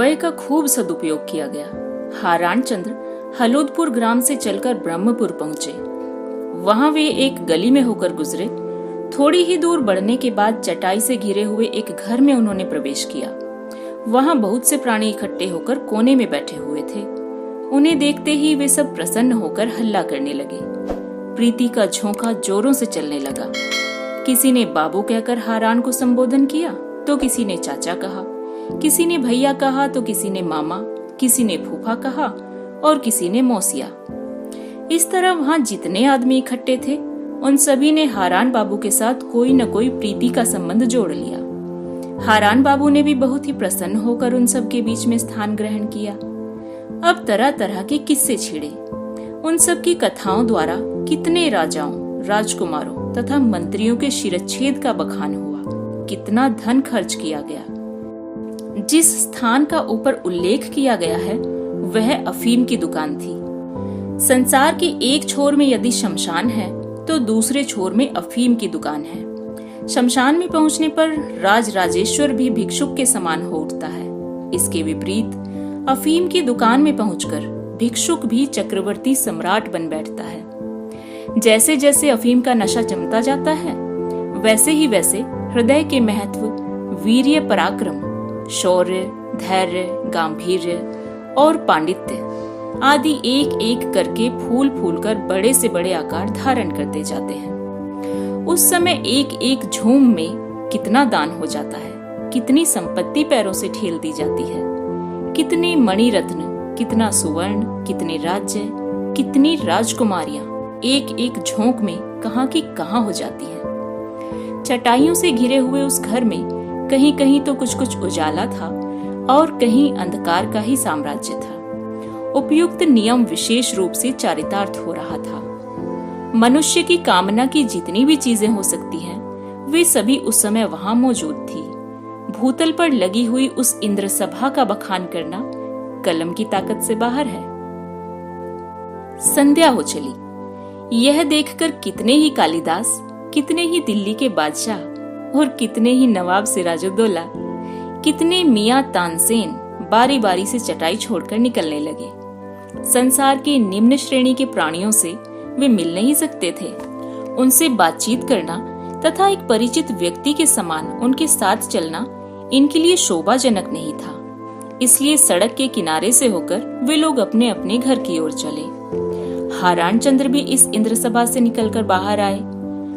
समय का खूब सदुपयोग किया गया। हारान चंद्र हलोदपुर ग्राम से चलकर ब्रह्मपुर पहुंचे। वहां वे एक गली में होकर गुजरे। थोड़ी ही दूर बढ़ने के बाद चटाई से घिरे हुए एक घर में उन्होंने प्रवेश किया। वहां बहुत से प्राणी इकट्ठे होकर कोने में बैठे हुए थे। उन्हें देखते ही वे सब प्रसन्न होकर हल्ला करने लगे। प्रीति का झोंका जोरों से चलने लगा। किसी ने बाबू कहकर हारान को संबोधन किया, तो किसी ने चाचा कहा, किसी ने भैया कहा, तो किसी ने मामा, किसी ने फूफा कहा और किसी ने मौसिया। इस तरह वहां जितने आदमी इकट्ठे थे उन सभी ने हारान बाबू के साथ कोई न कोई प्रीति का संबंध जोड़ लिया। हारान बाबू ने भी बहुत ही प्रसन्न होकर उन सब के बीच में स्थान ग्रहण किया। अब तरह तरह के किस्से छिड़े। उन सब की कथाओं द्वारा कितने राजाओं, राजकुमारों तथा मंत्रियों के शिरच्छेद का बखान हुआ। कितना धन खर्च किया गया। जिस स्थान का ऊपर उल्लेख किया गया है वह अफीम की दुकान थी। संसार के एक छोर में यदि शमशान है तो दूसरे छोर में अफीम की दुकान है। शमशान में पहुंचने पर राज राजेश्वर भी भिक्षुक के समान हो उठता है। इसके विपरीत अफीम की दुकान में पहुंचकर भिक्षुक भी चक्रवर्ती सम्राट बन बैठता है। जैसे जैसे अफीम का नशा जमता जाता है वैसे ही वैसे हृदय के महत्व, वीर्य, पराक्रम, शौर्य, धैर्य, गांभीर्य और पांडित्य आदि एक एक करके फूल फूल कर बड़े से बड़े आकार धारण करते जाते हैं। उस समय एक एक झूम में कितना दान हो जाता है, कितनी संपत्ति पैरों से ठेल दी जाती है, कितने मणिरत्न, कितना सुवर्ण, कितने राज्य, कितनी राजकुमारियां एक एक झोंक में कहां की कहां हो जाती है। चटाइयों से घिरे हुए उस घर में कहीं कहीं तो कुछ कुछ उजाला था और कहीं अंधकार का ही साम्राज्य था। उपयुक्त नियम विशेष रूप से चारितार्थ हो रहा था। मनुष्य की कामना की जितनी भी चीजें हो सकती हैं, वे सभी उस समय वहां मौजूद थी। भूतल पर लगी हुई उस इंद्र सभा का बखान करना कलम की ताकत से बाहर है। संध्या हो चली। यह देखकर कितने ही कालिदास, कितने ही दिल्ली के बादशाह और कितने ही नवाब सिराजुद्दौला, कितने मियां तानसेन बारी बारी से चटाई छोड़कर निकलने लगे। संसार के निम्न श्रेणी के प्राणियों से वे मिल नहीं सकते थे। उनसे बातचीत करना तथा एक परिचित व्यक्ति के समान उनके साथ चलना इनके लिए शोभाजनक नहीं था। इसलिए सड़क के किनारे से होकर वे लोग अपने अपने घर की ओर चले। हारान चंद्र भी इस इंद्र सभा से निकलकर बाहर आए,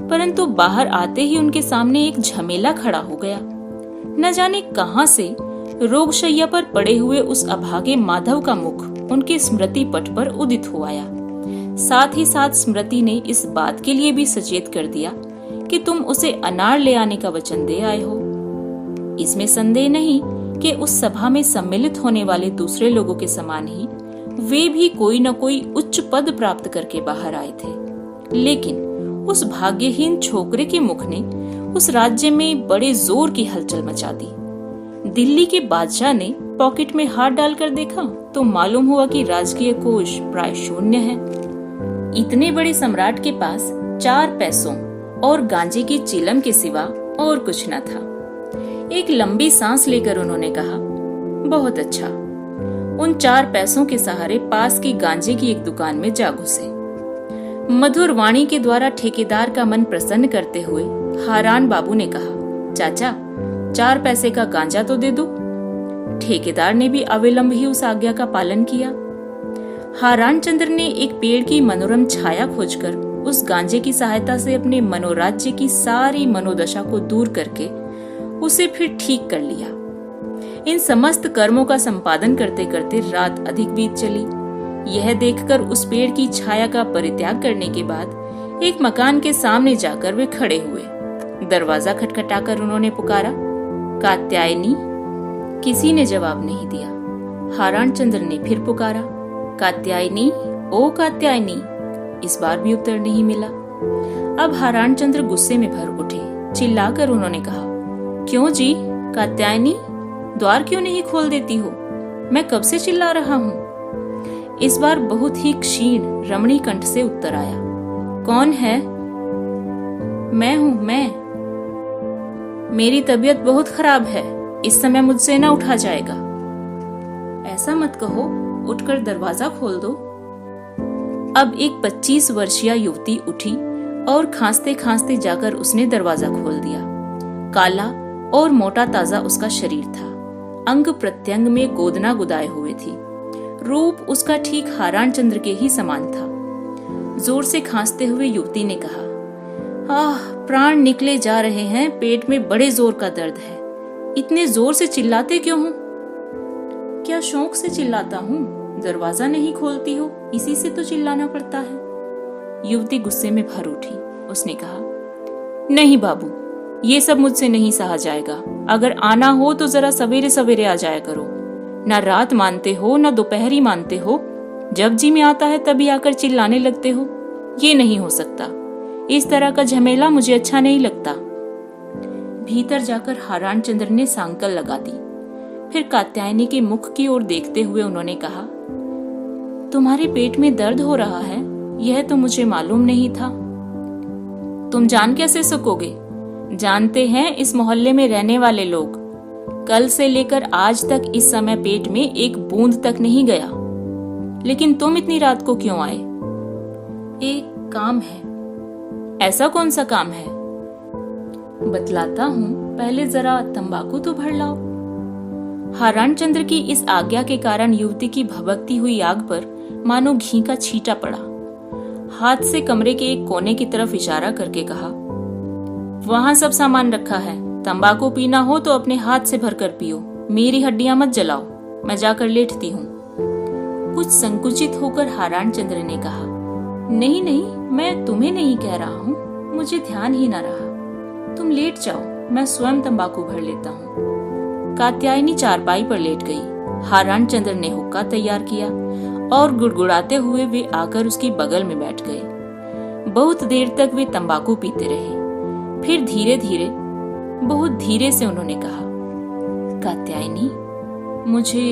परंतु बाहर आते ही उनके सामने एक झमेला खड़ा हो गया। न जाने कहां से रोगशैया पर पड़े हुए उस अभागे माधव का मुख उनके स्मृति पट पर उदित हो आया। साथ ही साथ स्मृति ने इस बात के लिए भी सचेत कर दिया कि तुम उसे अनार ले आने का वचन दे आए हो। इसमें संदेह नहीं कि उस सभा में सम्मिलित होने वाले दूसरे लोगों के समान ही वे भी कोई न कोई उच्च पद प्राप्त करके बाहर आए थे। लेकिन उस भाग्यहीन छोकरे के मुख ने उस राज्य में बड़े जोर की हलचल मचा दी। दिल्ली के बादशाह ने पॉकेट में हाथ डालकर देखा तो मालूम हुआ कि राजकीय कोष प्राय शून्य है। इतने बड़े सम्राट के पास 4 पैसों और गांजे की चिलम के सिवा और कुछ न था। एक लंबी सांस लेकर उन्होंने कहा, बहुत अच्छा। उन 4 पैसों के सहारे पास की गांजे की एक दुकान में जा घुसे। मधुर वाणी के द्वारा ठेकेदार का मन प्रसन्न करते हुए हारान बाबू ने कहा, चाचा 4 पैसे का गांजा तो दे दो। ठेकेदार ने भी अविलंब ही उस आज्ञा का पालन किया। हारान चंद्र ने एक पेड़ की मनोरम छाया खोजकर उस गांजे की सहायता से अपने मनोराज्य की सारी मनोदशा को दूर करके उसे फिर ठीक कर लिया। इन समस्त कर्मों का संपादन करते करते रात अधिक बीत चली। यह देखकर उस पेड़ की छाया का परित्याग करने के बाद एक मकान के सामने जाकर वे खड़े हुए। दरवाजा खटखटाकर उन्होंने पुकारा, कात्यायनी। किसी ने जवाब नहीं दिया। हारान चंद्र ने फिर पुकारा, कात्यायनी, ओ कात्यायनी। इस बार भी उत्तर नहीं मिला। अब हारान चंद्र गुस्से में भर उठे। चिल्लाकर उन्होंने कहा, क्यों जी कात्यायनी, द्वार क्यों नहीं खोल देती हो? मैं कब से चिल्ला रहा हूँ। इस बार बहुत ही क्षीण रमणी कंठ से उत्तर आया, कौन है? मैं हूँ, मैं। मेरी तबीयत बहुत खराब है, इस समय मुझसे न उठा जाएगा। ऐसा मत कहो, उठकर दरवाजा खोल दो। अब एक 25 वर्षीय युवती उठी और खांसते खांसते जाकर उसने दरवाजा खोल दिया। काला और मोटा ताजा उसका शरीर था, अंग प्रत्यंग में गोदना गुदाए हुए थी। रूप उसका ठीक हारान चंद्र के ही समान था। जोर से खांसते हुए युवती ने कहा, आह, प्राण निकले जा रहे हैं, पेट में बड़े जोर का दर्द है। इतने जोर से चिल्लाते क्यों हो? क्या शौक से चिल्लाता हूँ? दरवाजा नहीं खोलती हो, इसी से तो चिल्लाना पड़ता है। युवती गुस्से में भर उठी। उसने कहा, नहीं बाबू, ये सब मुझसे नहीं सहा जाएगा। अगर आना हो तो जरा सवेरे सवेरे आ जाया करो। ना रात मानते हो, ना दोपहर ही मानते हो। जब जी में आता है तभी आकर चिल्लाने लगते हो। ये नहीं हो सकता। इस तरह का झमेला मुझे अच्छा नहीं लगता। भीतर जाकर हारान चंद्र ने सांकल लगा दी। फिर कात्यायनी के मुख की ओर देखते हुए उन्होंने कहा, तुम्हारे पेट में दर्द हो रहा है, यह तो मुझे मालूम नहीं था। तुम जान कैसे सकोगे? जानते हैं इस मोहल्ले में रहने वाले लोग। कल से लेकर आज तक इस समय पेट में एक बूंद तक नहीं गया। लेकिन तुम इतनी रात को क्यों आए? एक काम है। ऐसा कौन सा काम है? बतलाता हूँ, पहले जरा तंबाकू तो भर लाओ। हारान चंद्र की इस आज्ञा के कारण युवती की भभकती हुई आग पर मानो घी का छींटा पड़ा। हाथ से कमरे के एक कोने की तरफ इशारा करके कहा, वहां सब सामान रखा है। तंबाकू पीना हो तो अपने हाथ से भरकर पियो। मेरी हड्डियां मत जलाओ, मैं जाकर लेटती हूँ। कुछ संकुचित होकर हारान चंद्र ने कहा, नहीं नहीं, मैं तुम्हें नहीं कह रहा हूँ, मुझे ध्यान ही ना रहा। तुम लेट जाओ, मैं स्वयं तंबाकू भर लेता हूँ। कात्यायनी चारपाई पर लेट गई। हारान चंद्र ने हुक्का तैयार किया और गुड़गुड़ाते हुए वे आकर उसकी बगल में बैठ गए। बहुत देर तक वे तंबाकू पीते रहे। फिर धीरे धीरे, बहुत धीरे से उन्होंने कहा, कात्यायनी, मुझे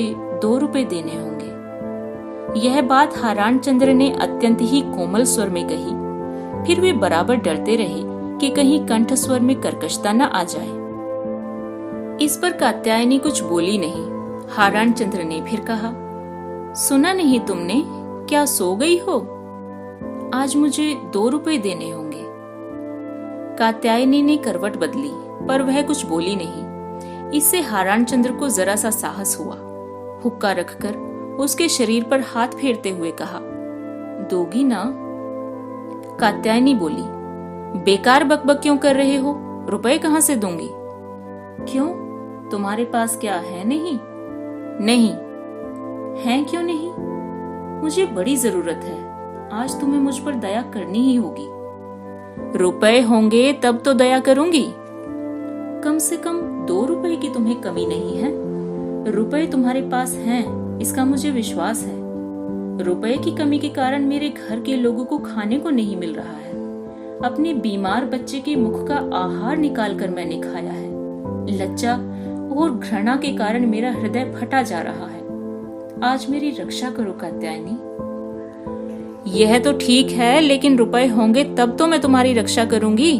2 रुपए देने होंगे। यह बात हारान चंद्र ने अत्यंत ही कोमल स्वर में कही। फिर वे बराबर डरते रहे कि कहीं कंठ स्वर में कर्कशता न आ जाए। इस पर कात्यायनी कुछ बोली नहीं। हारान चंद्र ने फिर कहा, सुना नहीं तुमने? क्या सो गई हो? आज मुझे 2 रुपए देने होंगे। कात्यायनी ने करवट बदली, पर वह कुछ बोली नहीं। इससे हारान चंद्र को जरा सा साहस हुआ। हुक्का रखकर उसके शरीर पर हाथ फेरते हुए कहा, दोगी ना? कात्यायनी बोली, बेकार बकबक क्यों कर रहे हो? रुपए कहाँ से दूंगी? क्यों, तुम्हारे पास क्या है? नहीं नहीं है? क्यों नहीं? मुझे बड़ी जरूरत है। आज तुम्हें मुझ पर दया करनी ही होगी। रुपए होंगे तब तो दया करूंगी। कम से कम 2 रुपए की तुम्हें कमी नहीं है। रुपए तुम्हारे पास हैं, इसका मुझे विश्वास है। रुपए की कमी के कारण मेरे घर के लोगों को खाने को नहीं मिल रहा है। अपने बीमार बच्चे के मुख का आहार निकाल कर मैंने खाया है। लज्जा और घृणा के कारण मेरा हृदय फटा जा रहा है। आज मेरी रक्षा करो कात्यायनी। यह तो ठीक है, लेकिन रुपए होंगे तब तो मैं तुम्हारी रक्षा करूंगी।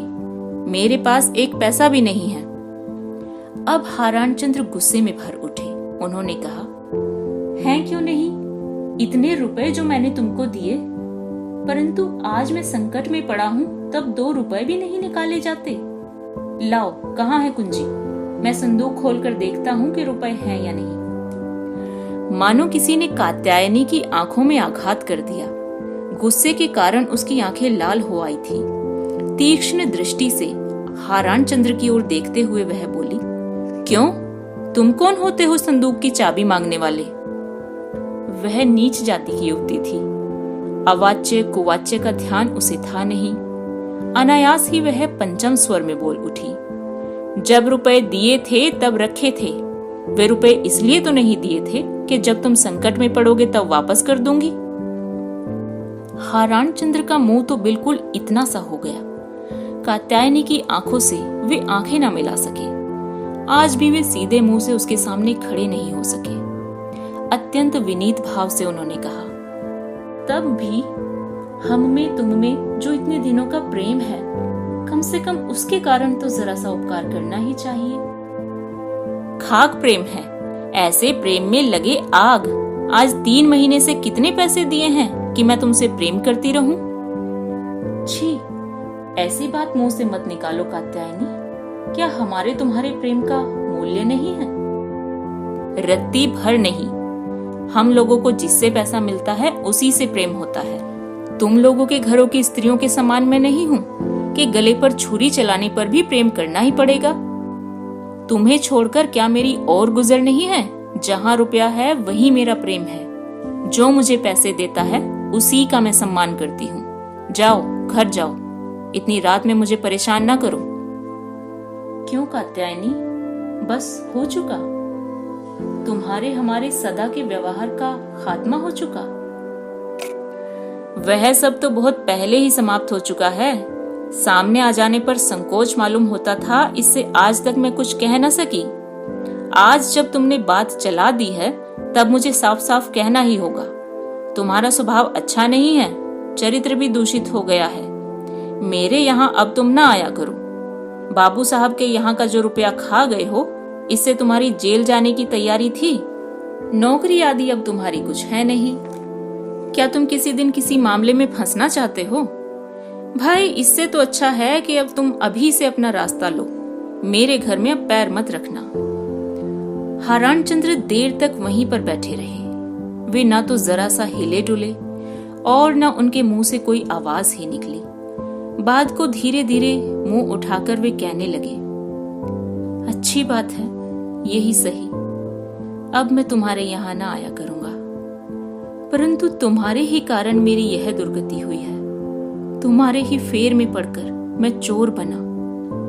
मेरे पास एक पैसा भी नहीं है। अब हारान चंद्र गुस्से में भर उठे। उन्होंने कहा, हैं क्यों नहीं? इतने रुपए जो मैंने तुमको दिए, परंतु आज मैं संकट में पड़ा हूँ तब 2 रुपए भी नहीं निकाले जाते। लाओ, कहाँ है कुंजी? मैं संदूक खोलकर देखता हूँ कि रुपए हैं या नहीं। मानो किसी ने कात्यायनी की आंखों में आघात कर दिया। गुस्से के कारण उसकी आंखें लाल हो आई थी। तीक्ष्ण दृष्टि से हारान चंद्र की ओर देखते हुए वह बोली, क्यों, तुम कौन होते हो संदूक की चाबी मांगने वाले? वह नीच जाति की युवती थी। अवाच्य कुवाच्य का ध्यान उसे था नहीं। अनायास ही वह पंचम स्वर में बोल उठी, जब रुपए दिए थे तब रखे थे। वे रुपए इसलिए तो नहीं दिए थे कि जब तुम संकट में पड़ोगे तब वापस कर दूंगी। हारान चंद्र का मुंह तो बिल्कुल इतना सा हो गया। कात्यायनी की आंखों से वे आंखें न मिला सके। आज भी वे सीधे मुंह से उसके सामने खड़े नहीं हो सके। अत्यंत विनीत भाव से उन्होंने कहा, तब भी हम में तुम में जो इतने दिनों का प्रेम है, कम से कम उसके कारण तो जरा सा उपकार करना ही चाहिए। खाक प्रेम है, ऐसे प्रेम में लगे आग। आज 3 महीने से कितने पैसे दिए हैं कि मैं तुमसे प्रेम करती रहूं? छी, ऐसी बात मुंह से मत निकालो कात्यायनी। क्या हमारे तुम्हारे प्रेम का मूल्य नहीं है? रत्ती भर नहीं। हम लोगों को जिससे पैसा मिलता है उसी से प्रेम होता है। तुम लोगों के घरों की स्त्रियों के समान मैं नहीं हूं कि गले पर छुरी चलाने पर भी प्रेम करना ही पड़ेगा। तुम्हें छोड़कर क्या मेरी और गुजर नहीं है? जहां रुपया है वहीं मेरा प्रेम है। जो मुझे पैसे देता है उसी का मैं सम्मान करती हूँ। जाओ, घर जाओ। इतनी रात में मुझे परेशान ना करो। क्यों कात्यायनी, बस हो चुका? तुम्हारे हमारे सदा के व्यवहार का खात्मा हो चुका? वह सब तो बहुत पहले ही समाप्त हो चुका है। सामने आ जाने पर संकोच मालूम होता था, इससे आज तक मैं कुछ कह न सकी। आज जब तुमने बात चला दी है तब मुझे साफ साफ कहना ही होगा। तुम्हारा स्वभाव अच्छा नहीं है, चरित्र भी दूषित हो गया है। मेरे यहाँ अब तुम ना आया करो। बाबू साहब के यहाँ का जो रुपया खा गए हो, इससे तुम्हारी जेल जाने की तैयारी थी। नौकरी आदि अब तुम्हारी कुछ है नहीं। क्या तुम किसी दिन किसी मामले में फंसना चाहते हो? भाई, इससे तो अच्छा है कि अब तुम अभी से अपना रास्ता लो। मेरे घर में अब पैर मत रखना। हारान चंद्र देर तक वहीं पर बैठे रहे। वे ना तो जरा सा हिले डुले और न उनके मुंह से कोई आवाज ही निकली। बाद को धीरे धीरे मुंह उठाकर वे कहने लगे, अच्छी बात है, यही सही। अब मैं तुम्हारे यहाँ ना आया करूंगा। परंतु तुम्हारे ही कारण मेरी यह दुर्गति हुई है। तुम्हारे ही फेर में पड़कर मैं चोर बना।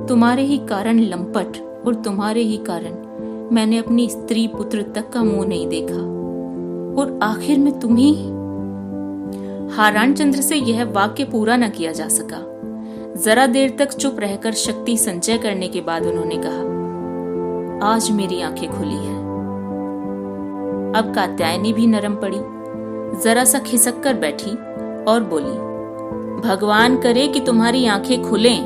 तुम्हारे ही कारण लंपट और तुम्हारे ही कारण मैंने अपनी स्त्री पुत्र तक का मुंह नहीं देखा। और आखिर में तुम ही। हारान चंद्र से यह वाक्य पूरा न किया जा सका। जरा देर तक चुप रहकर शक्ति संचय करने के बाद उन्होंने कहा, आज मेरी आंखें खुली हैं। अब कात्यायनी भी नरम पड़ी, जरा सा खिसक कर बैठी और बोली, भगवान करे कि तुम्हारी आंखें खुलें।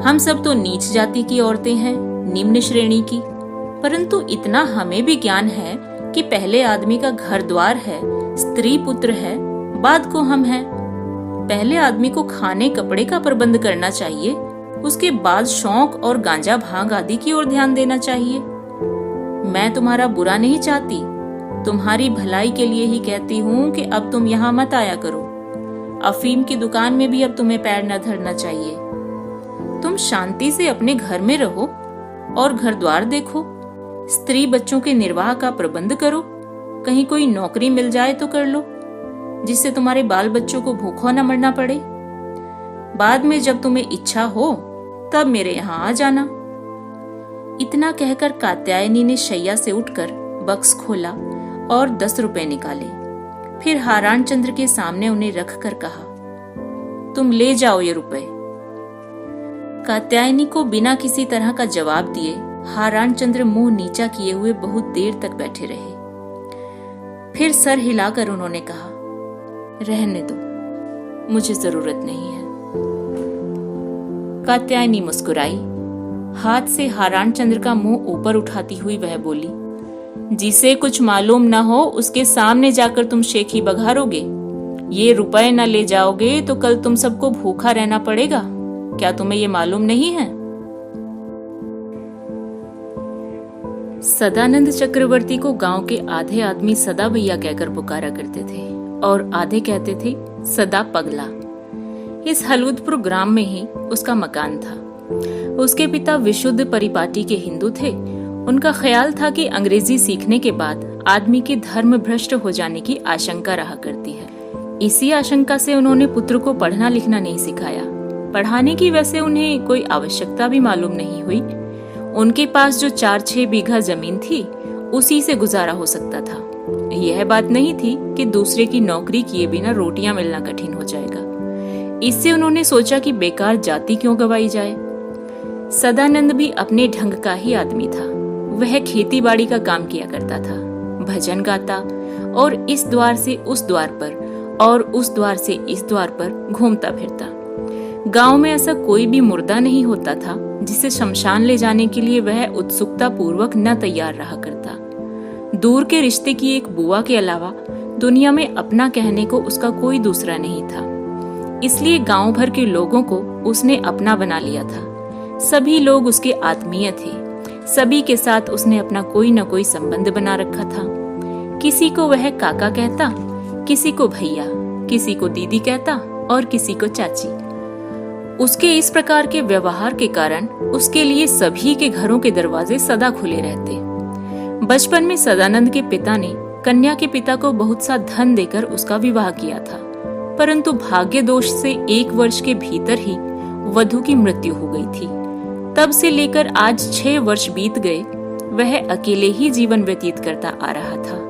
हम सब तो नीच जाति की औरतें हैं, निम्न श्रेणी की, परंतु इतना हमें भी ज्ञान है कि पहले आदमी का घर द्वार है, स्त्री पुत्र है, बाद को हम हैं। पहले आदमी को खाने कपड़े का प्रबंध करना चाहिए, उसके बाद शौक और गांजा भांग आदि की ओर ध्यान देना चाहिए। मैं तुम्हारा बुरा नहीं चाहती, तुम्हारी भलाई के लिए ही कहती हूँ कि अब तुम यहाँ मत आया करो। अफीम की दुकान में भी अब तुम्हें पैर न धरना चाहिए। तुम शांति से अपने घर में रहो और घर द्वार देखो, स्त्री बच्चों के निर्वाह का प्रबंध करो। कहीं कोई नौकरी मिल जाए तो कर लो, जिससे तुम्हारे बाल बच्चों को भूखों न मरना पड़े। बाद में जब तुम्हें इच्छा हो तब मेरे यहाँ आ जाना। इतना कहकर कात्यायनी ने शैया से उठकर बक्स खोला और 10 रुपए निकाले। फिर हारान चंद्र के सामने उन्हें रखकर कहा, तुम ले जाओ ये रुपए। कात्यायनी को बिना किसी तरह का जवाब दिए हारान चंद्र मुंह नीचा किए हुए बहुत देर तक बैठे रहे। फिर सर हिलाकर उन्होंने कहा, रहने दो, मुझे जरूरत नहीं है। कात्यायनी मुस्कुराई। हाथ से हारान चंद्र का मुंह ऊपर उठाती हुई वह बोली, जिसे कुछ मालूम न हो उसके सामने जाकर तुम शेखी बघारोगे। ये रुपए न ले जाओगे तो कल तुम सबको भूखा रहना पड़ेगा। क्या तुम्हें ये मालूम नहीं है? सदानंद चक्रवर्ती को गांव के आधे आदमी सदा भैया कहकर पुकारा करते थे और आधे कहते थे सदा पगला। इस हलूदपुर ग्राम में ही उसका मकान था। उसके पिता विशुद्ध परिपाटी के हिंदू थे। उनका ख्याल था कि अंग्रेजी सीखने के बाद आदमी के धर्म भ्रष्ट हो जाने की आशंका रहा करती है। इसी आशंका से उन्होंने पुत्र को पढ़ना लिखना नहीं सिखाया। पढ़ाने की वैसे उन्हें कोई आवश्यकता भी मालूम नहीं हुई। उनके पास जो 4-6 बीघा जमीन थी उसी से गुजारा हो सकता था। यह बात नहीं थी कि दूसरे की नौकरी किए बिना रोटियां मिलना कठिन हो जाएगा। इससे उन्होंने सोचा कि बेकार जाति क्यों गवाई जाए। सदानंद भी अपने ढंग का ही आदमी था। वह खेती बाड़ी का काम किया करता था, भजन गाता और इस द्वार से उस द्वार पर और उस द्वार से इस द्वार पर घूमता फिरता। गांव में ऐसा कोई भी मुर्दा नहीं होता था जिसे शमशान ले जाने के लिए वह उत्सुकता पूर्वक न तैयार रहा करता। दूर के रिश्ते की एक बुआ के अलावा दुनिया में अपना कहने को उसका कोई दूसरा नहीं था। इसलिए गांव भर के लोगों को उसने अपना बना लिया था। सभी लोग उसके आत्मीय थे। सभी के साथ उसने अपना कोई न कोई संबंध बना रखा था। किसी को वह काका कहता, किसी को भैया, किसी को दीदी कहता और किसी को चाची। उसके इस प्रकार के व्यवहार के कारण उसके लिए सभी के घरों के दरवाजे सदा खुले रहते। बचपन में सदानंद के पिता ने कन्या के पिता को बहुत सा धन देकर उसका विवाह किया था, परंतु भाग्य दोष से 1 वर्ष के भीतर ही वधू की मृत्यु हो गई थी। तब से लेकर आज 6 वर्ष बीत गए, वह अकेले ही जीवन व्यतीत करता आ रहा था।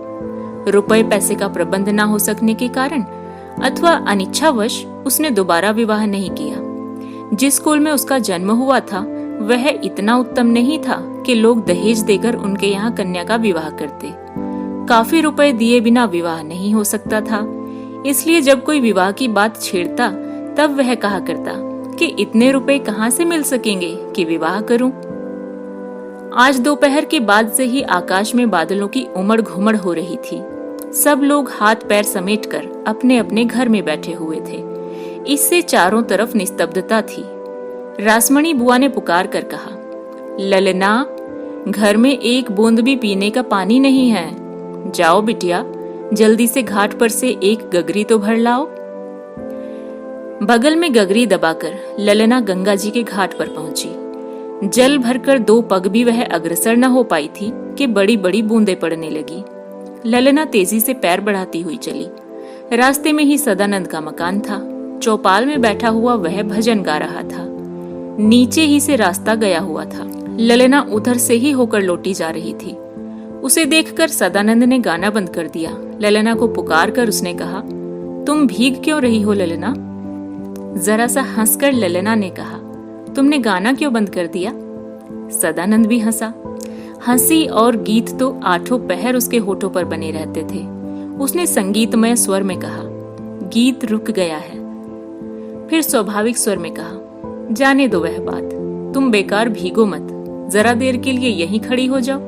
रुपए पैसे का प्रबंध न हो सकने के कारण अथवा अनिच्छावश उसने दोबारा विवाह नहीं किया। जिस कुल में उसका जन्म हुआ था वह इतना उत्तम नहीं था कि लोग दहेज देकर उनके यहाँ कन्या का विवाह करते। काफी रुपए दिए बिना विवाह नहीं हो सकता था। इसलिए जब कोई विवाह की बात छेड़ता तब वह कहा करता कि इतने रुपए कहाँ से मिल सकेंगे कि विवाह करूं। आज दोपहर के बाद से ही आकाश में बादलों की उमड़ घुमड़ हो रही थी। सब लोग हाथ पैर समेटकर अपने अपने घर में बैठे हुए थे। इससे चारों तरफ निस्तब्धता थी। रासमणी बुआ ने पुकार कर कहा, ललना, घर में एक बूंद भी पीने का पानी नहीं है। जाओ बिटिया, जल्दी से घाट पर से एक गगरी तो भर लाओ। बगल में गगरी दबाकर ललना गंगा जी के घाट पर पहुंची। जल भरकर 2 पग भी वह अग्रसर न हो पाई थी कि बड़ी बड़ी बूंदें पड़ने लगी। ललना तेजी से पैर बढ़ाती हुई चली। रास्ते में ही सदानंद का मकान था। चौपाल में बैठा हुआ वह भजन गा रहा था। नीचे ही से रास्ता गया हुआ था। ललना उधर से ही होकर लौटी जा रही थी। उसे देखकर सदानंद ने गाना बंद कर दिया। ललना को पुकार कर उसने कहा, तुम भीग क्यों रही हो ललना? जरा सा हंसकर ललना ने कहा, तुमने गाना क्यों बंद कर दिया? सदानंद भी हंसा। हंसी और गीत तो 8 पहर उसके होठों पर बने रहते थे। उसने संगीतमय स्वर में कहा, गीत रुक गया है। फिर स्वाभाविक स्वर में कहा, जाने दो वह बात, तुम बेकार भीगो मत, जरा देर के लिए यहीं खड़ी हो जाओ।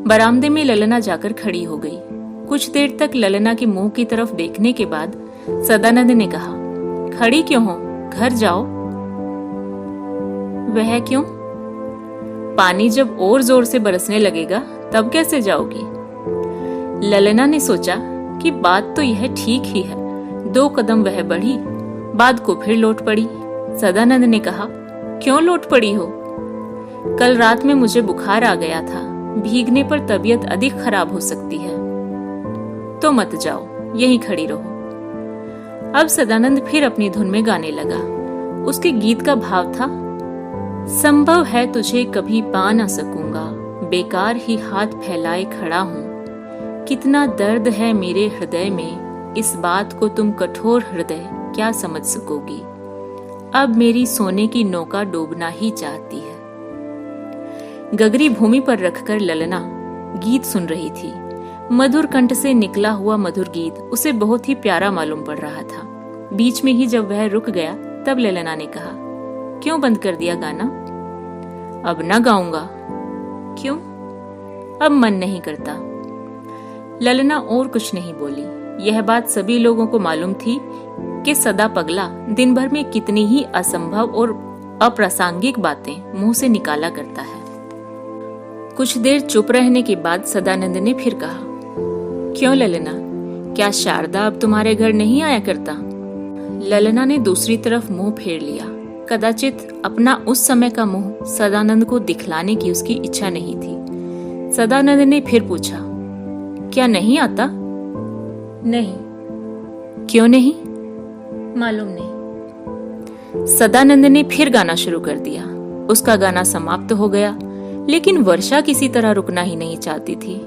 बरामदे में ललना जाकर खड़ी हो गई। कुछ देर तक ललना के मुंह की तरफ देखने के बाद सदानंद ने कहा, खड़ी क्यों हो, घर जाओ। वह क्यों? पानी जब और जोर से बरसने लगेगा तब कैसे जाओगी? ललना ने सोचा कि बात तो यह ठीक ही है। 2 कदम वह बढ़ी, बाद को फिर लौट पड़ी। सदानंद ने कहा, क्यों लौट पड़ी हो? कल रात में मुझे बुखार आ गया था, भीगने पर तबीयत अधिक खराब हो सकती है। तो मत जाओ, यहीं खड़ी रहो। अब सदानंद फिर अपनी धुन में गाने लगा। उसके गीत का भाव था, संभव है तुझे कभी पा ना सकूंगा, बेकार ही हाथ फैलाए खड़ा हूं। कितना दर्द है मेरे हृदय में, इस बात को तुम कठोर हृदय क्या समझ सकोगी। अब मेरी सोने की नौका डूबना ही चाहती है। गगरी भूमि पर रखकर ललना गीत सुन रही थी। मधुर कंठ से निकला हुआ मधुर गीत उसे बहुत ही प्यारा मालूम पड़ रहा था। बीच में ही जब वह रुक गया तब ललना ने कहा, क्यों बंद कर दिया गाना? अब ना गाऊंगा। क्यों? अब मन नहीं करता। ललना और कुछ नहीं बोली। यह बात सभी लोगों को मालूम थी कि सदा पगला दिन भर में कितनी ही असंभव और अप्रासंगिक बातें मुंह से निकाला करता है। कुछ देर चुप रहने के बाद सदानंद ने फिर कहा, क्यों ललना, क्या शारदा अब तुम्हारे घर नहीं आया करता? ललना ने दूसरी तरफ मुंह फेर लिया। कदाचित अपना उस समय का मुंह सदानंद को दिखलाने की उसकी इच्छा नहीं थी। सदानंद ने फिर पूछा, क्या नहीं आता? नहीं। क्यों नहीं? मालूम नहीं। सदानंद ने फिर गाना शुरू कर दिया। उसका गाना समाप्त हो गया, लेकिन वर्षा किसी तरह रुकना ही नहीं चाहती थी।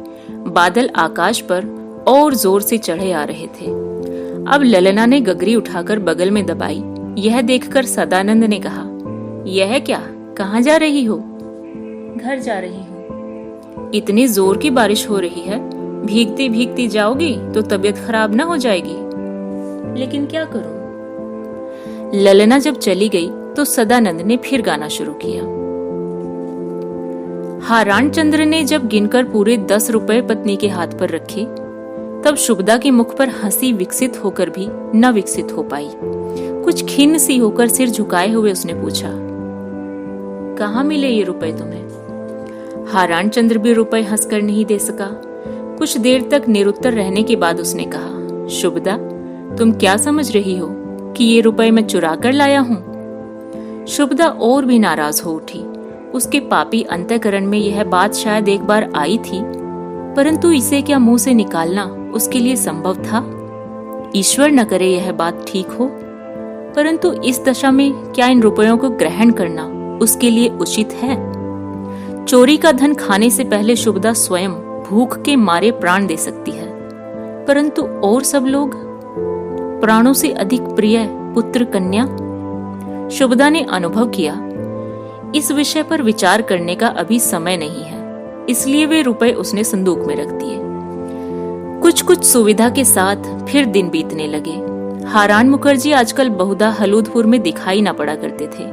बादल आकाश पर और जोर से चढ़े आ रहे थे। अब ललना ने गगरी उठाकर बगल में दबाई। यह देखकर सदानंद ने कहा, यह क्या, कहाँ जा रही हो? घर जा रही हूँ। इतनी जोर की बारिश हो रही है, भीगती भीगती जाओगी तो तबीयत खराब ना हो जाएगी। लेकिन क्या करूं? ललना जब चली गई तो सदानंद ने फिर गाना शुरू किया। हारान चंद्र ने जब गिनकर पूरे 10 रुपए पत्नी के हाथ पर रखे, तब शुभदा के मुख पर हंसी विकसित होकर भी न विकसित हो पाई। कुछ खिन्न सी होकर सिर झुकाए हुए उसने पूछा, कहाँ मिले ये रुपए तुम्हें? हारान चंद्र भी रुपए हंसकर नहीं दे सका। कुछ देर तक निरुत्तर रहने के बाद उसने कहा, शुभदा, तुम क्या समझ रही हो कि ये रुपए मैं चुरा कर लाया हूँ? शुभदा और भी नाराज हो उठी। उसके पापी अंतःकरण में यह बात शायद एक बार आई थी, परंतु इसे क्या मुंह से निकालना उसके लिए संभव था? ईश्वर न करे यह बात ठीक हो, परंतु इस दशा में क्या इन रुपयों को ग्रहण करना उसके लिए उचित है? चोरी का धन खाने से पहले शुभदा स्वयं भूख के मारे प्राण दे सकती है, परंतु और सब लोग, प्राणों से अधिक प्रिय पुत्र कन्या। शुभदा ने अनुभव किया, इस विषय पर विचार करने का अभी समय नहीं है, इसलिए वे रुपए उसने संदूक में रख दिए। कुछ कुछ सुविधा के साथ फिर दिन बीतने लगे। हारान मुखर्जी आजकल बहुधा हलूदपुर में दिखाई न पड़ा करते थे।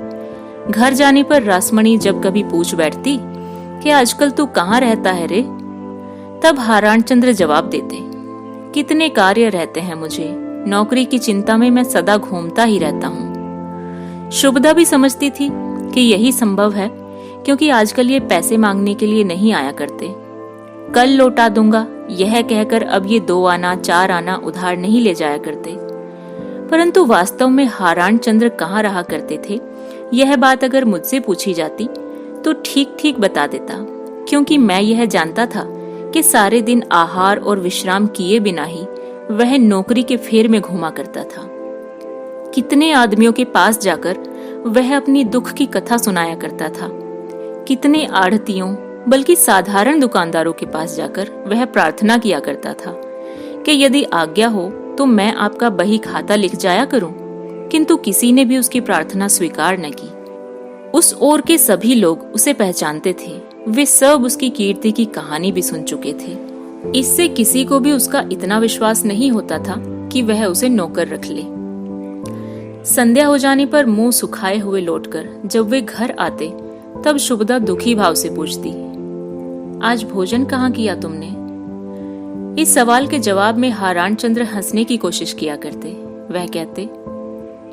घर जाने पर रासमणी जब कभी पूछ बैठती कि आजकल तू कहाँ रहता है रे, तब हारान चंद्र जवाब देते, कितने कार्य रहते हैं मुझे, नौकरी की चिंता में मैं सदा घूमता ही रहता हूँ। शुभदा भी समझती थी कि यही संभव है, क्योंकि आजकल ये पैसे मांगने के लिए नहीं आया करते। कल लौटा दूंगा यह कहकर अब ये 2 आना 4 आना उधार नहीं ले जाया करते। परंतु वास्तव में हारान चंद्र कहाँ रहा करते थे, यह बात अगर मुझसे पूछी जाती तो ठीक ठीक बता देता, क्योंकि मैं यह जानता था कि सारे दिन आहार और विश्राम किए बिना ही वह नौकरी के फेर में घूमा करता था। कितने आदमियों के पास जाकर वह अपनी दुख की कथा सुनाया करता था। कितने आढ़तियों बल्कि साधारण दुकानदारों के पास जाकर वह प्रार्थना किया करता था कि यदि आज्ञा हो तो मैं आपका बही खाता लिख जाया करूं, किंतु किसी ने भी उसकी प्रार्थना स्वीकार न की। उस ओर के सभी लोग उसे पहचानते थे, वे सब उसकी कीर्ति की कहानी भी सुन चुके थे। इससे किसी को भी उसका इतना विश्वास नहीं होता था कि वह उसे नौकर रख ले। संध्या हो जाने पर मुंह सुखाए हुए लौटकर जब वे घर आते, तब शुभदा दुखी भाव से पूछती, आज भोजन कहाँ किया तुमने? इस सवाल के जवाब में हारान चंद्र हंसने की कोशिश किया करते। वह कहते,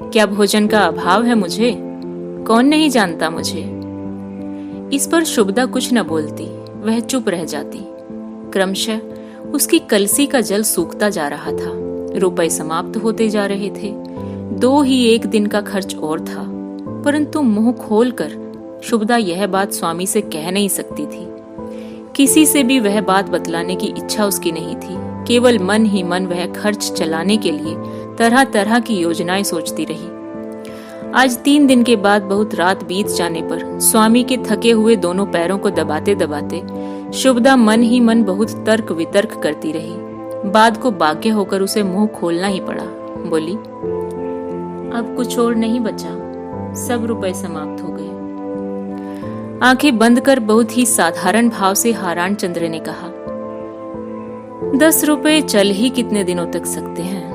क्या भोजन का अभाव है मुझे? कौन नहीं जानता मुझे? इस पर शुभदा कुछ न बोलती, वह चुप रह जाती। क्रमशः उसकी कलसी का जल सूखता जा रहा था, रुपए समाप्त होते जा रहे थे। 2 ही एक दिन का खर्च और था, परंतु मुंह खोलकर शुभदा यह बात स्वामी से कह नहीं सकती थी। किसी से भी वह बात बतलाने की इच्छा उसकी नहीं थी। केवल मन ही मन वह खर्च चलाने के लिए तरह तरह की योजनाएं सोचती रही। आज 3 दिन के बाद बहुत रात बीत जाने पर स्वामी के थके हुए दोनों पैरों को दबाते दबाते शुभदा मन ही मन बहुत तर्क वितर्क करती रही। बाद को बाध्य होकर उसे मुंह खोलना ही पड़ा। बोली, अब कुछ और नहीं बचा, सब रुपए समाप्त हो गए। आंखें बंद कर बहुत ही साधारण भाव से हारान चंद्र ने कहा, 10 रुपए चल ही कितने दिनों तक सकते हैं।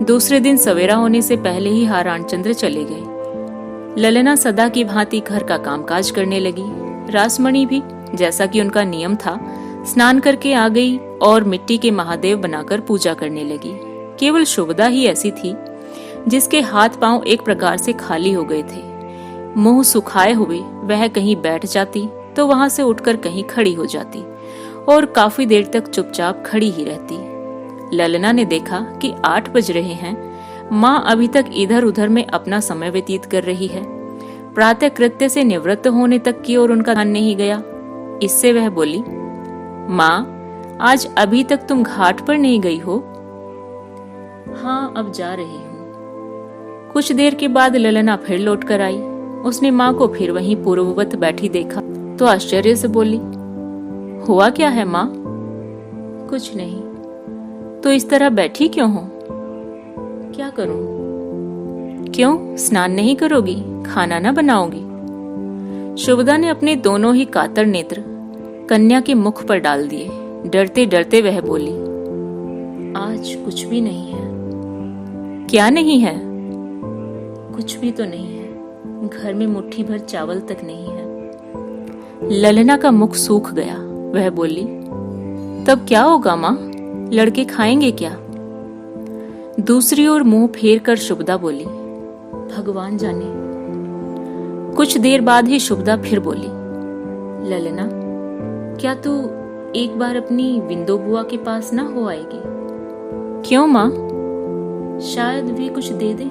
दूसरे दिन सवेरा होने से पहले ही हारान चंद्र चले गए। ललना सदा की भांति घर का कामकाज करने लगी। रासमणी भी, जैसा कि उनका नियम था, स्नान करके आ गई और मिट्टी के महादेव बनाकर पूजा करने लगी। केवल शुभदा ही ऐसी थी जिसके हाथ पांव एक प्रकार से खाली हो गए थे। मुंह सुखाए हुए वह कहीं बैठ जाती तो वहां से उठकर कहीं खड़ी हो जाती और काफी देर तक चुपचाप खड़ी ही रहती। ललना ने देखा कि 8 बज रहे हैं, माँ अभी तक इधर उधर में अपना समय व्यतीत कर रही है। प्रातः कृत्य से निवृत्त होने तक की ओर उनका ध्यान नहीं गया। इससे वह बोली, माँ, आज अभी तक तुम घाट पर नहीं गई हो? हाँ, अब जा रही हूँ। कुछ देर के बाद ललना फिर लौट कर आई। उसने माँ को फिर वहीं पूर्ववत बैठी देखा तो आश्चर्य से बोली, हुआ क्या है माँ? कुछ नहीं। तो इस तरह बैठी क्यों हो? क्या करूं? क्यों, स्नान नहीं करोगी? खाना न बनाओगी? शुभदा ने अपने दोनों ही कातर नेत्र कन्या के मुख पर डाल दिए। डरते डरते वह बोली, आज कुछ भी नहीं है। क्या नहीं है? कुछ भी तो नहीं है। घर में मुट्ठी भर चावल तक नहीं है। ललना का मुख सूख गया। वह बोली, तब क्या होगा माँ, लड़के खाएंगे क्या? दूसरी ओर मुंह फेर कर शुभदा बोली, भगवान जाने। कुछ देर बाद ही शुभदा फिर बोली, ललना, क्या तू एक बार अपनी विंदो बुआ के पास ना हो आएगी? क्यों माँ? शायद वे कुछ दे दे।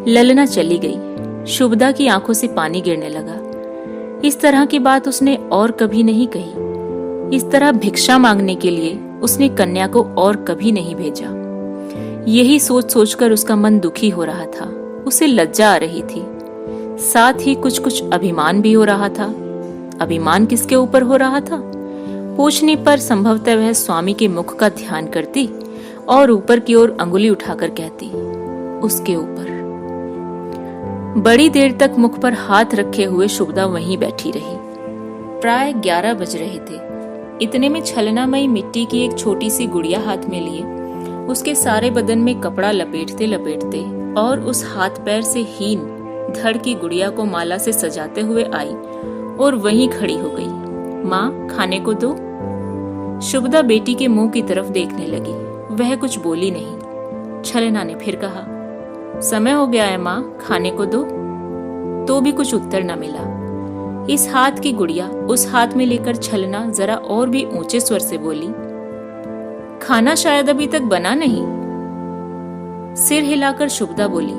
ललना चली गई। शुभदा की आंखों से पानी गिरने लगा। इस तरह की बात उसने और कभी नहीं कही। इस तरह भिक्षा मांगने के लिए उसने कन्या को और कभी नहीं भेजा। यही सोच सोचकर उसका मन दुखी हो रहा था। उसे लज्जा आ रही थी, साथ ही कुछ कुछ अभिमान भी हो रहा था। अभिमान किसके ऊपर हो रहा था? पूछने पर संभवतः वह स्वामी के मुख का ध्यान करती और ऊपर की ओर अंगुली उठाकर कहती, उसके ऊपर। बड़ी देर तक मुख पर हाथ रखे हुए शुभदा वहीं बैठी रही। प्राय 11 बज रहे थे। इतने में छलनामयी मिट्टी की एक छोटी सी गुड़िया हाथ में लिए उसके सारे बदन में कपड़ा लपेटते लपेटते और उस हाथ पैर से हीन धड़ की गुड़िया को माला से सजाते हुए आई और वहीं खड़ी हो गई। माँ, खाने को दो। शुभदा बेटी के मुंह की तरफ देखने लगी। वह कुछ बोली नहीं। छलना ने फिर कहा, समय हो गया है माँ, खाने को दो। तो भी कुछ उत्तर न मिला। इस हाथ की गुड़िया उस हाथ में लेकर छलना जरा और भी ऊंचे स्वर से बोली, खाना शायद अभी तक बना नहीं। सिर हिलाकर शुभदा बोली,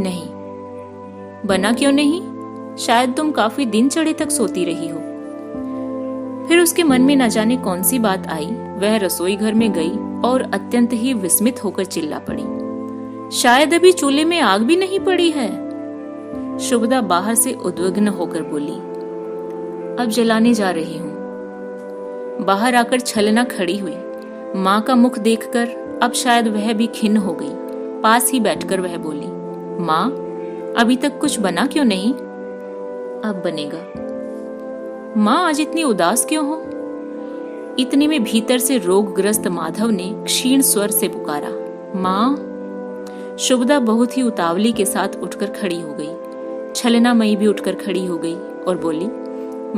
नहीं। बना क्यों नहीं? शायद तुम काफी दिन चढ़े तक सोती रही हो। फिर उसके मन में न जाने कौन सी बात आई। वह रसोई घर में गई और अत्यंत ही विस्मित होकर चिल्ला पड़ी, शायद अभी चूल्हे में आग भी नहीं पड़ी है। शुभदा बाहर से उद्विग्न होकर बोली, अब जलाने जा रही हूं। बाहर आकर छलना खड़ी हुई। मां का मुख देखकर अब शायद वह भी खिन्न हो गई। पास ही बैठकर वह बोली, मां, अभी तक कुछ बना क्यों नहीं? अब बनेगा। मां, आज इतनी उदास क्यों हो? इतने में भीतर से रोगग्रस्त माधव ने क्षीण स्वर से पुकारा, मां। शुभदा बहुत ही उतावली के साथ उठकर खड़ी हो गई। छलनामयी भी उठकर खड़ी हो गई और बोली,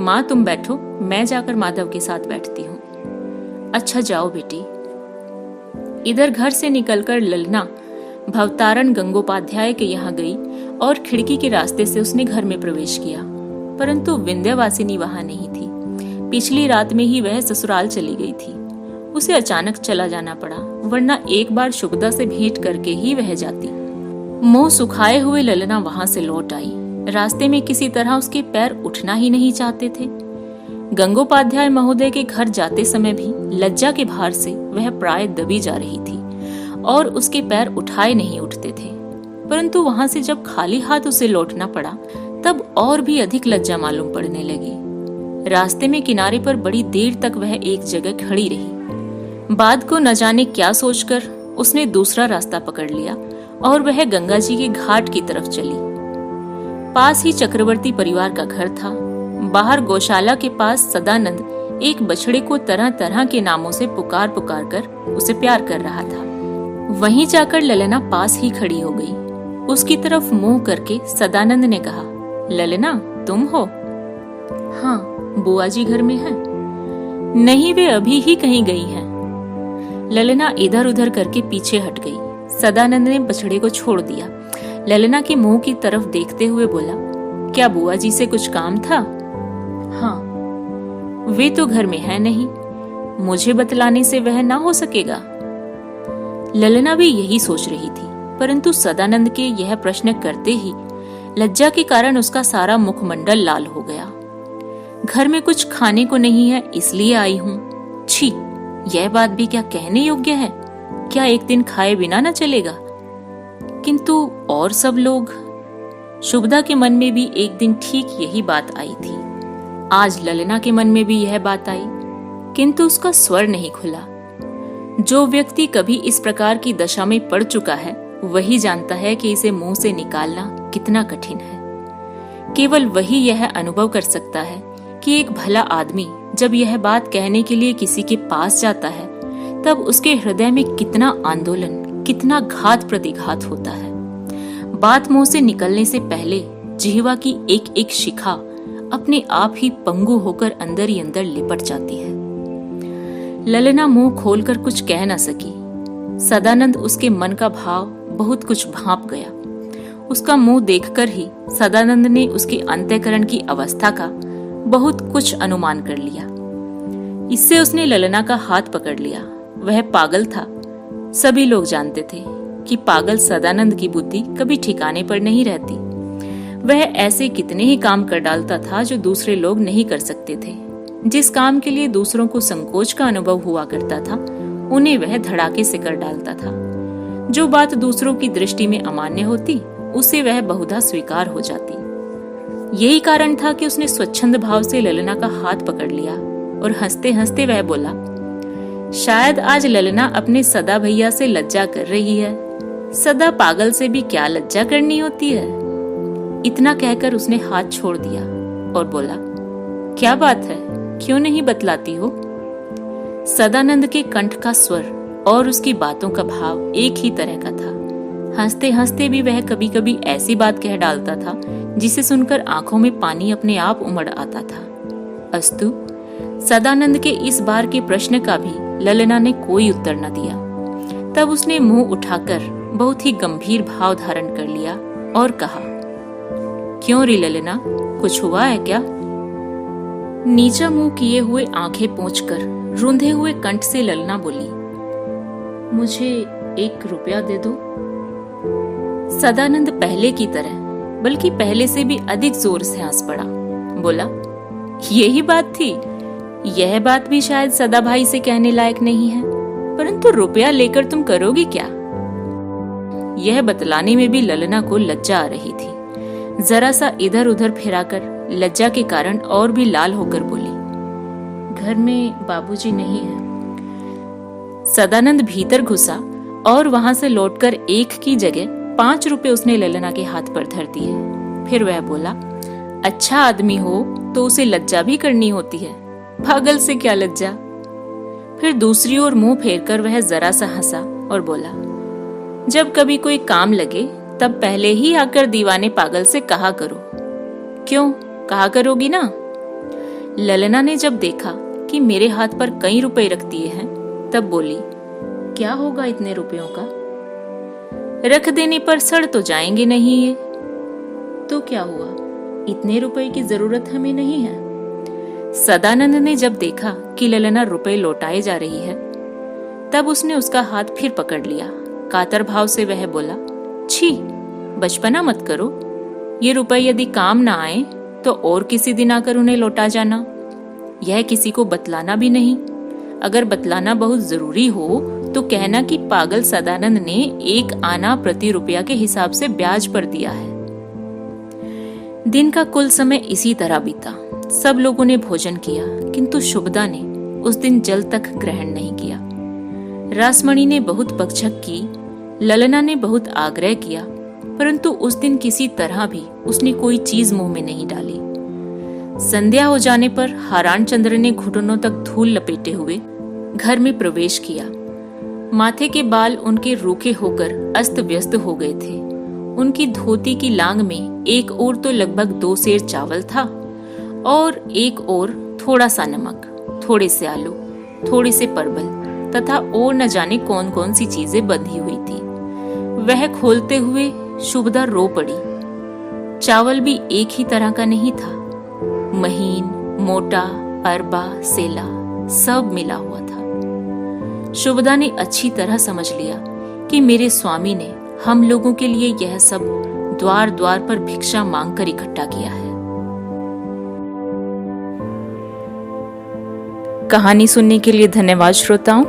मां तुम बैठो, मैं जाकर माधव के साथ बैठती हूँ। अच्छा जाओ बेटी। इधर घर से निकलकर ललना भवतारण गंगोपाध्याय के यहाँ गई और खिड़की के रास्ते से उसने घर में प्रवेश किया। परंतु विंध्यवासिनी वहां नहीं थी। पिछली रात में ही वह ससुराल चली गई थी। उसे अचानक चला जाना पड़ा, वरना एक बार शुभदा से भेंट करके ही वह जाती। मुंह सुखाए हुए ललना वहां से लौट आई। रास्ते में किसी तरह उसके पैर उठना ही नहीं चाहते थे। गंगोपाध्याय महोदय के घर जाते समय भी लज्जा के भार से वह प्राय दबी जा रही थी और उसके पैर उठाए नहीं उठते थे। परंतु वहां से जब खाली हाथ उसे लौटना पड़ा तब और भी अधिक लज्जा मालूम पड़ने लगी। रास्ते में किनारे पर बड़ी देर तक वह एक जगह खड़ी रही। बाद को न जाने क्या सोचकर उसने दूसरा रास्ता पकड़ लिया और वह गंगा जी के घाट की तरफ चली। पास ही चक्रवर्ती परिवार का घर था। बाहर गौशाला के पास सदानंद एक बछड़े को तरह तरह के नामों से पुकार पुकार कर उसे प्यार कर रहा था। वहीं जाकर ललना पास ही खड़ी हो गई। उसकी तरफ मुंह करके सदानंद ने कहा, ललना तुम हो? हाँ, बुआ जी घर में हैं। नहीं, वे अभी ही कहीं गई हैं। ललना इधर उधर करके पीछे हट गई। सदानंद ने बछड़े को छोड़ दिया। ललना के मुंह की तरफ देखते हुए बोला, क्या बुआ जी से कुछ काम था? हाँ। वे तो घर में है नहीं, मुझे बतलाने से वह ना हो सकेगा। ललना भी यही सोच रही थी, परंतु सदानंद के यह प्रश्न करते ही लज्जा के कारण उसका सारा मुखमंडल लाल हो गया। घर में कुछ खाने को नहीं है इसलिए आई हूँ। छी, यह बात भी क्या कहने योग्य है? क्या एक दिन खाए बिना न चलेगा? किंतु और सब लोग। शुभदा के मन में भी एक दिन ठीक यही बात आई थी। आज ललना के मन में भी यह बात आई, किंतु उसका स्वर नहीं खुला। जो व्यक्ति कभी इस प्रकार की दशा में पड़ चुका है वही जानता है कि इसे मुंह से निकालना कितना कठिन है। केवल वही यह अनुभव कर सकता है कि एक भला आदमी जब यह बात कहने के लिए किसी के पास जाता है तब उसके हृदय में कितना आंदोलन, कितना घात प्रतिघात होता है। बात मुंह से निकलने से पहले जिह्वा की एक एक शिखा अपने आप ही पंगु होकर अंदर ही अंदर लिपट जाती है। ललना मुंह खोलकर कुछ कह न सकी। सदानंद उसके मन का भाव बहुत कुछ भांप गया। उसका मुंह देखकर ही सदानंद ने उसके अंतःकरण की अवस्था का बहुत कुछ अनुमान कर लिया। इससे उसने ललना का हाथ पकड़ लिया। वह पागल था। सभी लोग जानते थे कि पागल सदानंद की बुद्धि कभी ठिकाने पर नहीं रहती। वह ऐसे कितने ही काम कर डालता था जो दूसरे लोग नहीं कर सकते थे। जिस काम के लिए दूसरों को संकोच का अनुभव हुआ करता था, उन्हें वह धड़ाके से कर डालता था। जो बात दूसरों की दृष्टि में अमान्य होती, उसे वह बहुधा स्वीकार हो जाती। यही कारण था कि उसने स्वच्छंद भाव से ललना का हाथ पकड़ लिया और हंसते हंसते वह बोला, शायद आज ललना अपने सदा भैया से लज्जा कर रही है। सदा पागल से भी क्या लज्जा करनी होती है। इतना कहकर उसने हाथ छोड़ दिया और बोला, क्या बात है, क्यों नहीं बतलाती हो? सदानंद के कंठ का स्वर और उसकी बातों का भाव एक ही तरह का था। हंसते हंसते भी वह कभी कभी ऐसी बात कह डालता था जिसे सुनकर आंखों में पानी अपने आप उमड़ आता था। अस्तु, सदानंद के इस बार के प्रश्न का भी ललना ने कोई उत्तर न दिया। तब उसने मुंह उठाकर बहुत ही गंभीर भाव धारण कर लिया और कहा, क्यों रे ललना, कुछ हुआ है क्या? नीचा मुंह किए हुए आंखें पोंछकर रूंधे हुए कंठ से ललना बोली, मुझे 1 रुपया दे दो। सदानंद पहले की तरह, बल्कि पहले से भी अधिक जोर से हंस पड़ा। बोला, यही बात थी। यह बात भी शायद सदा भाई से कहने लायक नहीं है, परंतु रुपया लेकर तुम करोगी क्या? यह बतलाने में भी ललना को लज्जा आ रही थी। जरा सा इधर उधर फिराकर लज्जा के कारण और भी लाल होकर बोली, घर में बाबूजी नहीं है। सदानंद भीतर घुसा और वहां से लौटकर 1 की जगह 5 रुपए उसने ललना के हाथ पर धर दिए। फिर वह बोला, अच्छा आदमी हो तो उसे लज्जा भी करनी होती है, पागल से क्या लज्जा। फिर दूसरी ओर मुंह फेरकर वह जरा सा हंसा और बोला, जब कभी कोई काम लगे तब पहले ही आकर दीवाने पागल से कहा करो। क्यों, कहा करोगी ना? ललना ने जब देखा कि मेरे हाथ पर कई रुपए रख दिए हैं, तब बोली, क्या होगा इतने रुपयों का? रख देने पर सड़ तो जाएंगे नहीं ये। तो क्या हुआ, इतने रुपए की जरूरत हमें नहीं है। सदानंद ने जब देखा कि ललना रुपए लौटाए जा रही है, तब उसने उसका हाथ फिर पकड़ लिया। कातर भाव से वह बोला, छी, बचपना मत करो। ये रुपए यदि काम ना आए तो और किसी दिन आकर उन्हें लौटा जाना। यह किसी को बतलाना भी नहीं। अगर बतलाना बहुत जरूरी हो तो कहना कि पागल सदानंद ने 1 आना प्रति रुपया के हिसाब से ब्याज पर दिया है। दिन का कुल समय इसी तरह बीता। सब लोगों ने भोजन किया, किंतु शुभदा ने उस दिन जल तक ग्रहण नहीं किया। रासमणि ने बहुत बकझक की, ललना ने बहुत आग्रह किया, परंतु उस दिन किसी तरह भी उसने कोई चीज मुंह में नहीं डाली। संध्या हो जाने पर हारान चंद्र ने घुटनों तक धूल लपेटे हुए घर में प्रवेश किया। माथे के बाल उनके रूखे होकर अस्त व्यस्त हो गए थे। उनकी धोती की लांग में एक ओर तो लगभग 2 सेर चावल था और एक ओर थोड़ा सा नमक, थोड़े से आलू, थोड़े से परवल तथा और न जाने कौन कौन सी चीजें बंधी हुई थी। वह खोलते हुए शुभदा रो पड़ी। चावल भी एक ही तरह का नहीं था, महीन, मोटा, अरबा, सेला सब मिला हुआ था। शुभदा ने अच्छी तरह समझ लिया कि मेरे स्वामी ने हम लोगों के लिए यह सब द्वार द्वार पर भिक्षा मांगकर इकट्ठा किया है। कहानी सुनने के लिए धन्यवाद श्रोताओं।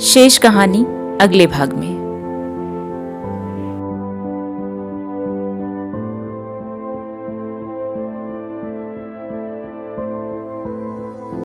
शेष कहानी अगले भाग में।